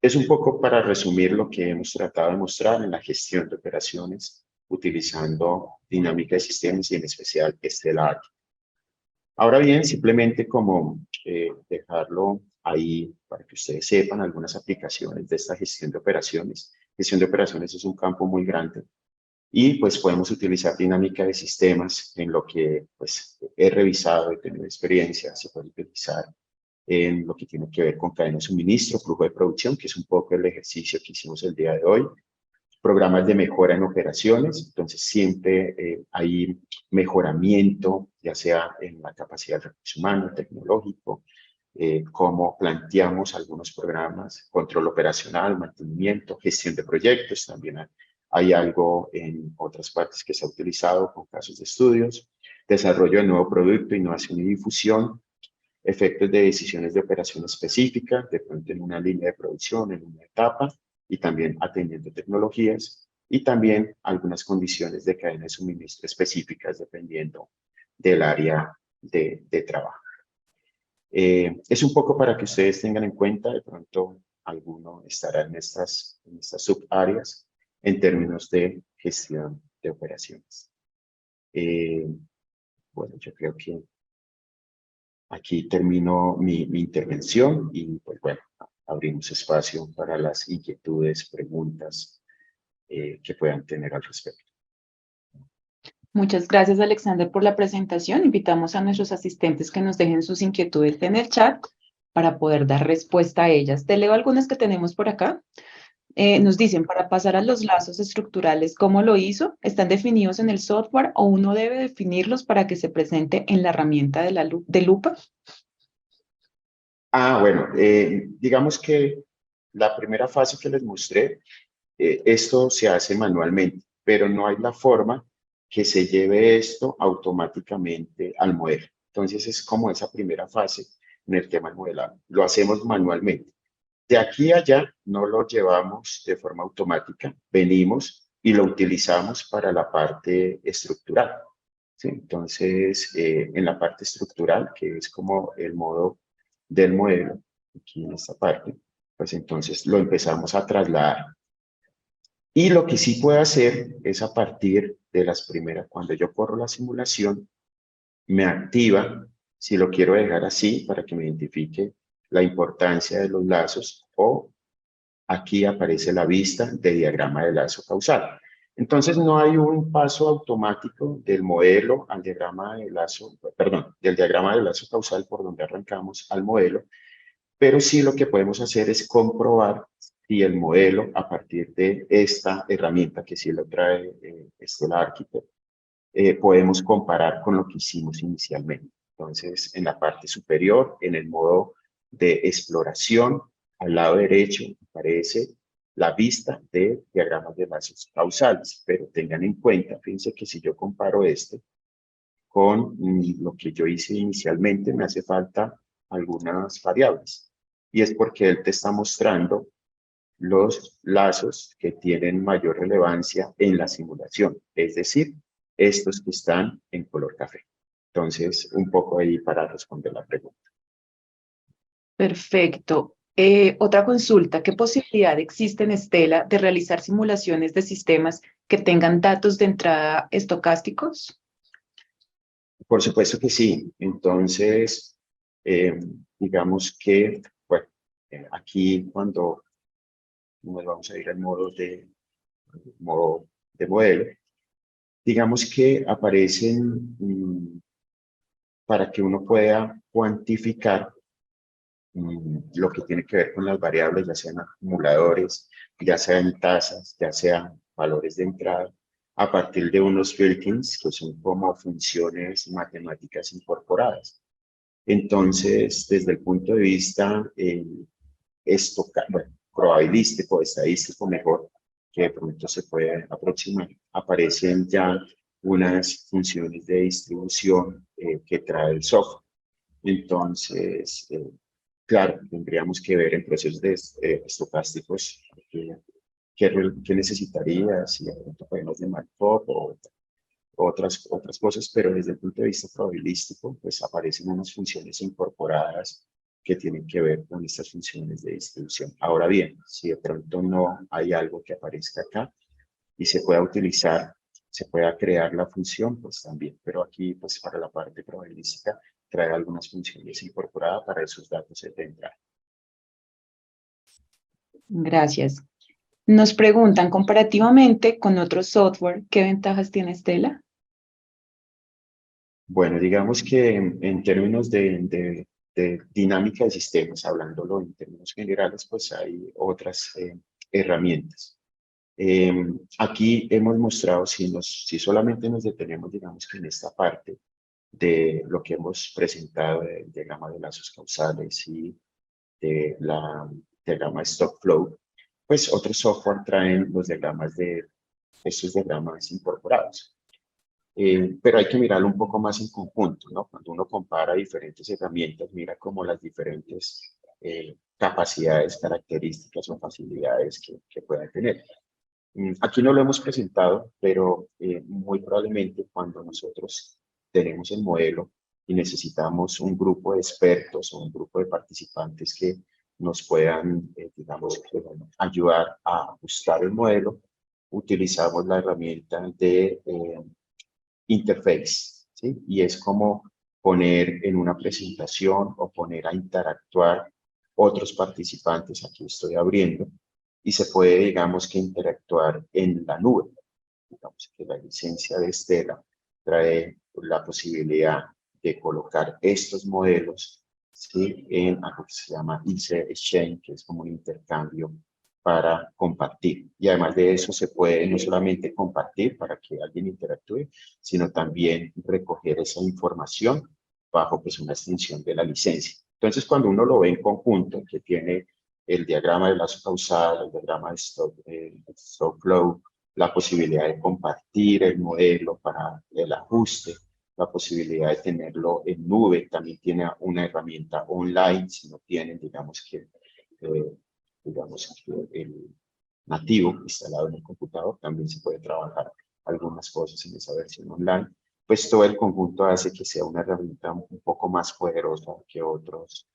Es un poco para resumir lo que hemos tratado de mostrar en la gestión de operaciones utilizando dinámica de sistemas y en especial Stellar. Ahora bien, simplemente como dejarlo ahí para que ustedes sepan algunas aplicaciones de esta gestión de operaciones. Gestión de operaciones es un campo muy grande y pues podemos utilizar dinámica de sistemas en lo que pues he revisado, he tenido experiencia, se puede utilizar en lo que tiene que ver con cadena de suministro, flujo de producción, que es un poco el ejercicio que hicimos el día de hoy. Programas de mejora en operaciones, entonces siempre hay mejoramiento, ya sea en la capacidad de recurso humano, tecnológico, cómo planteamos algunos programas, control operacional, mantenimiento, gestión de proyectos, también hay algo en otras partes que se ha utilizado con casos de estudios, desarrollo de nuevo producto, innovación y difusión, efectos de decisiones de operación específica, de pronto en una línea de producción, en una etapa, y también atendiendo tecnologías, y también algunas condiciones de cadena de suministro específicas dependiendo del área de trabajo. Es un poco para que ustedes tengan en cuenta, de pronto alguno estará en estas subáreas en términos de gestión de operaciones. Bueno, yo creo que aquí termino mi intervención y pues bueno, abrimos espacio para las inquietudes, preguntas que puedan tener al respecto. Muchas gracias, Alexander, por la presentación. Invitamos a nuestros asistentes que nos dejen sus inquietudes en el chat para poder dar respuesta a ellas. Te leo algunas que tenemos por acá. Nos dicen, para pasar a los lazos estructurales, ¿cómo lo hizo? ¿Están definidos en el software o uno debe definirlos para que se presente en la herramienta de lupa? Bueno, digamos que la primera fase que les mostré, esto se hace manualmente, pero no hay la forma que se lleve esto automáticamente al modelo. Entonces es como esa primera fase en el tema del modelado. Lo hacemos manualmente. De aquí a allá no lo llevamos de forma automática, venimos y lo utilizamos para la parte estructural. ¿Sí? Entonces, en la parte estructural, que es como el modo del modelo, aquí en esta parte, pues entonces lo empezamos a trasladar. Y lo que sí puedo hacer es a partir de las primeras, cuando yo corro la simulación, me activa, si lo quiero dejar así, para que me identifique la importancia de los lazos, o aquí aparece la vista de diagrama de lazo causal. Entonces no hay un paso automático del modelo al diagrama de lazo, perdón, del diagrama de lazo causal por donde arrancamos al modelo, pero sí lo que podemos hacer es comprobar si el modelo, a partir de esta herramienta que sí lo trae Stellar Architect, podemos comparar con lo que hicimos inicialmente. Entonces, en la parte superior, en el modo de exploración, al lado derecho aparece la vista de diagramas de lazos causales, pero tengan en cuenta, fíjense que si yo comparo este con lo que yo hice inicialmente, me hace falta algunas variables. Y es porque él te está mostrando los lazos que tienen mayor relevancia en la simulación, es decir, estos que están en color café. Entonces, un poco ahí para responder la pregunta. Perfecto. Otra consulta, ¿qué posibilidad existe en Stella de realizar simulaciones de sistemas que tengan datos de entrada estocásticos? Por supuesto que sí. Entonces, eh, digamos que, bueno, aquí cuando nos vamos a ir al modo de modelo, digamos que aparecen para que uno pueda cuantificar lo que tiene que ver con las variables, ya sean acumuladores, ya sean tasas, ya sean valores de entrada, a partir de unos built-ins que son como funciones matemáticas incorporadas. Entonces, desde el punto de vista bueno, probabilístico, estadístico mejor, que de pronto se puede aproximar, aparecen ya unas funciones de distribución que trae el software. Entonces, claro, tendríamos que ver en procesos estocásticos qué necesitarías, si de pronto podemos de Markov o otras cosas, pero desde el punto de vista probabilístico, pues aparecen unas funciones incorporadas que tienen que ver con estas funciones de distribución. Ahora bien, si de pronto no hay algo que aparezca acá y se pueda utilizar, se pueda crear la función, pues también, pero aquí, pues para la parte probabilística, trae algunas funciones incorporadas para esos datos de entrada. Gracias. Nos preguntan, comparativamente con otro software, ¿qué ventajas tiene Stella? Bueno, digamos que en términos de dinámica de sistemas, hablándolo en términos generales, pues hay otras herramientas. Aquí hemos mostrado, si solamente nos detenemos, digamos que en esta parte de lo que hemos presentado del diagrama de lazos causales y de la diagrama Stock Flow, pues otros software traen los diagramas de estos diagramas incorporados. Pero hay que mirarlo un poco más en conjunto, ¿no? Cuando uno compara diferentes herramientas, mira como las diferentes capacidades, características o facilidades que puedan tener. Aquí no lo hemos presentado, pero muy probablemente cuando nosotros tenemos el modelo y necesitamos un grupo de expertos o un grupo de participantes que nos puedan, digamos, ayudar a ajustar el modelo, utilizamos la herramienta de interface, ¿sí? Y es como poner en una presentación o poner a interactuar otros participantes. Aquí estoy abriendo y se puede, digamos, que interactuar en la nube. Digamos que la licencia de Stella trae la posibilidad de colocar estos modelos, ¿sí? En algo que se llama Exchange, que es como un intercambio para compartir. Y además de eso se puede no solamente compartir para que alguien interactúe, sino también recoger esa información bajo pues una extensión de la licencia. Entonces, cuando uno lo ve en conjunto, que tiene el diagrama de lazo causal, el diagrama de stock flow, la posibilidad de compartir el modelo para el ajuste, la posibilidad de tenerlo en nube, también tiene una herramienta online, si no tienen, digamos que el nativo instalado en el computador, también se puede trabajar algunas cosas en esa versión online, pues todo el conjunto hace que sea una herramienta un poco más poderosa que otros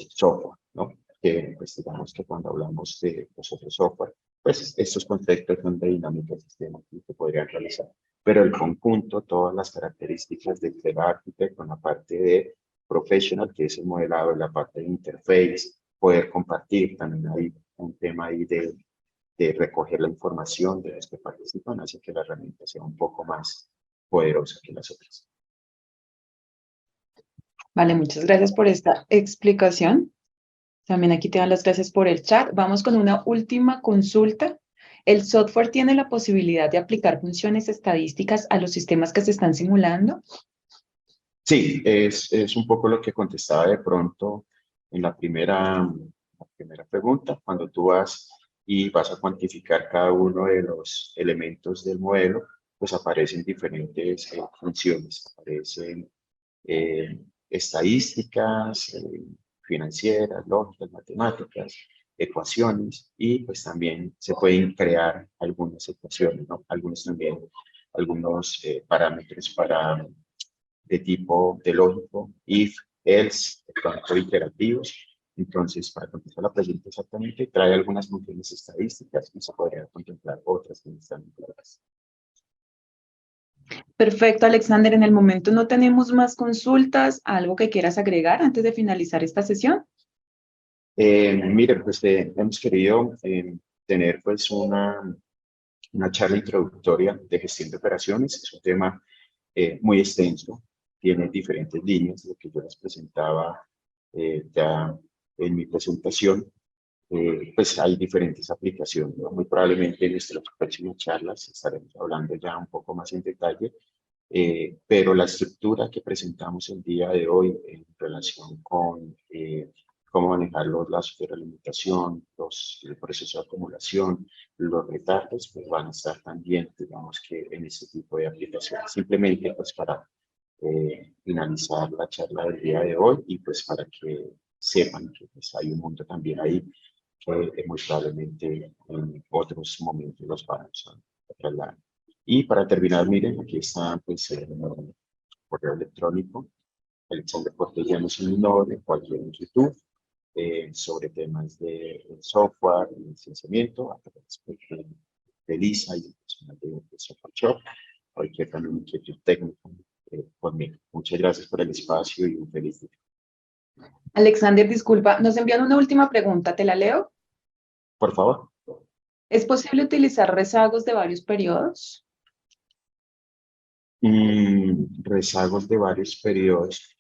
software, ¿no? Que pues digamos que cuando hablamos de los otros software, pues estos conceptos son de dinámica de sistema que se podrían realizar. Pero el conjunto, todas las características del Excel Architect con la parte de professional, que es el modelado, la parte de interface, poder compartir, también hay un tema ahí de recoger la información de los que participan, hace que la herramienta sea un poco más poderosa que las otras. Vale, muchas gracias por esta explicación. También aquí te dan las gracias por el chat. Vamos con una última consulta. ¿El software tiene la posibilidad de aplicar funciones estadísticas a los sistemas que se están simulando? Sí, es un poco lo que contestaba de pronto en la primera pregunta. Cuando tú vas y vas a cuantificar cada uno de los elementos del modelo, pues aparecen diferentes funciones. Aparecen estadísticas, financieras, lógicas, matemáticas, ecuaciones, y pues también se pueden crear algunas ecuaciones, ¿no? Algunos parámetros de tipo de lógico, if, else, de pronto iterativos. Entonces, para contestar la pregunta exactamente, trae algunas funciones estadísticas y se podría contemplar otras que no están incluidas. Perfecto, Alexander. En el momento no tenemos más consultas. ¿Algo que quieras agregar antes de finalizar esta sesión? Mire, pues hemos querido tener pues una charla introductoria de gestión de operaciones. Es un tema muy extenso, tiene diferentes líneas, lo que yo les presentaba ya en mi presentación. Pues hay diferentes aplicaciones, ¿no? Muy probablemente en nuestras próximas charlas estaremos hablando ya un poco más en detalle, pero la estructura que presentamos el día de hoy en relación con cómo manejar los lazos de realimentación, el proceso de acumulación, los retardos, pues van a estar también, digamos que en este tipo de aplicaciones. Simplemente pues para finalizar la charla del día de hoy y pues para que sepan que pues, hay un mundo también ahí que muy probablemente en otros momentos los vamos a trasladar. Y para terminar, miren, aquí está pues, el correo electrónico, Alexander Portellanos en mi nombre, cualquier inquietud sobre temas de software y licenciamiento, a través de Lisa y el personal de Software Shop, cualquier también inquietud técnica conmigo. Muchas gracias por el espacio y un feliz día. Alexander, disculpa, nos envían una última pregunta. ¿Te la leo? Por favor. ¿Es posible utilizar rezagos de varios periodos? Rezagos de varios periodos.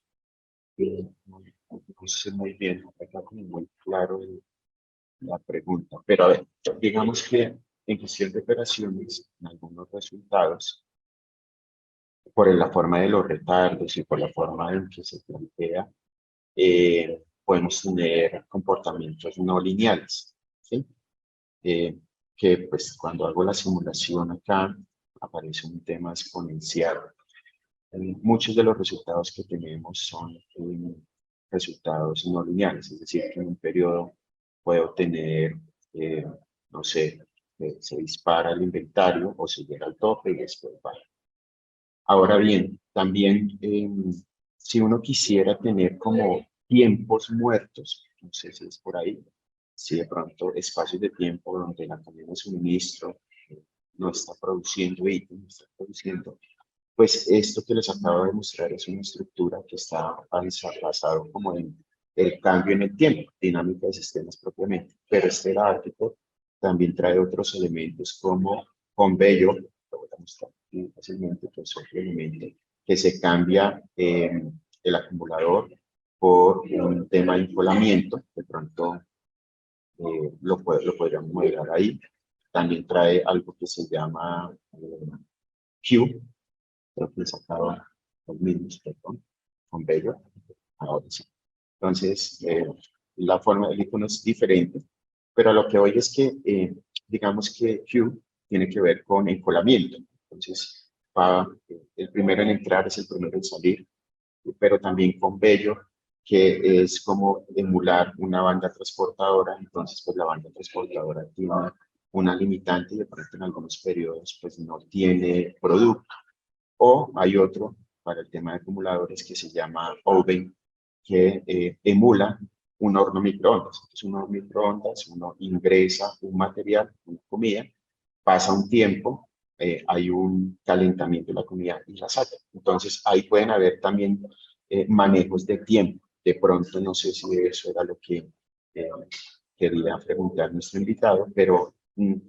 No sé muy bien, acá como muy claro la pregunta, pero a ver, digamos que en gestión de operaciones, en algunos resultados, por la forma de los retardos y por la forma en que se plantea, podemos tener comportamientos no lineales, ¿sí? Que pues cuando hago la simulación acá, aparece un tema exponencial. Muchos de los resultados que tenemos son resultados no lineales, es decir, que en un periodo puedo tener, no sé, se dispara el inventario o se llega al tope y después baja. Ahora bien, también si uno quisiera tener como tiempos muertos, no sé si es por ahí, si de pronto espacios de tiempo donde la cadena de suministro no está produciendo ítems, no está produciendo, pues esto que les acabo de mostrar es una estructura que está basado como en el cambio en el tiempo, dinámica de sistemas propiamente. Pero este Architect también trae otros elementos como Conveyor, lo voy a mostrar aquí fácilmente, que es otro elemento que se cambia el acumulador por un tema de encolamiento, de pronto lo podríamos modelar ahí. También trae algo que se llama Q, creo que sacaron los mismos, perdón, con Bello, ahora sí. Entonces, la forma del icono es diferente, pero lo que hoy es que, digamos que Q tiene que ver con encolamiento. Entonces, el primero en entrar es el primero en salir, pero también con Bello, que es como emular una banda transportadora. Entonces, pues la banda transportadora tiene una limitante y de pronto en algunos periodos pues no tiene producto. O hay otro para el tema de acumuladores que se llama Oven, que emula un horno microondas. Entonces, un horno microondas, uno ingresa un material, una comida, pasa un tiempo, hay un calentamiento de la comida y la saca. Entonces, ahí pueden haber también manejos de tiempo. De pronto, no sé si eso era lo que quería preguntar nuestro invitado, pero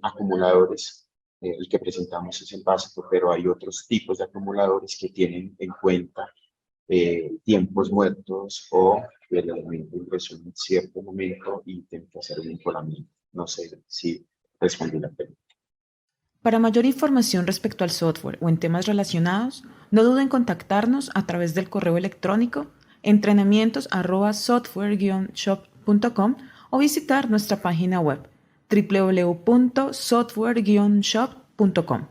acumuladores, el que presentamos es el básico, pero hay otros tipos de acumuladores que tienen en cuenta tiempos muertos o el elemento ingresó en cierto momento y tiene que hacer un encolamiento. No sé si respondí la pregunta. Para mayor información respecto al software o en temas relacionados, no duden en contactarnos a través del correo electrónico entrenamientos@software-shop.com o visitar nuestra página web www.software-shop.com.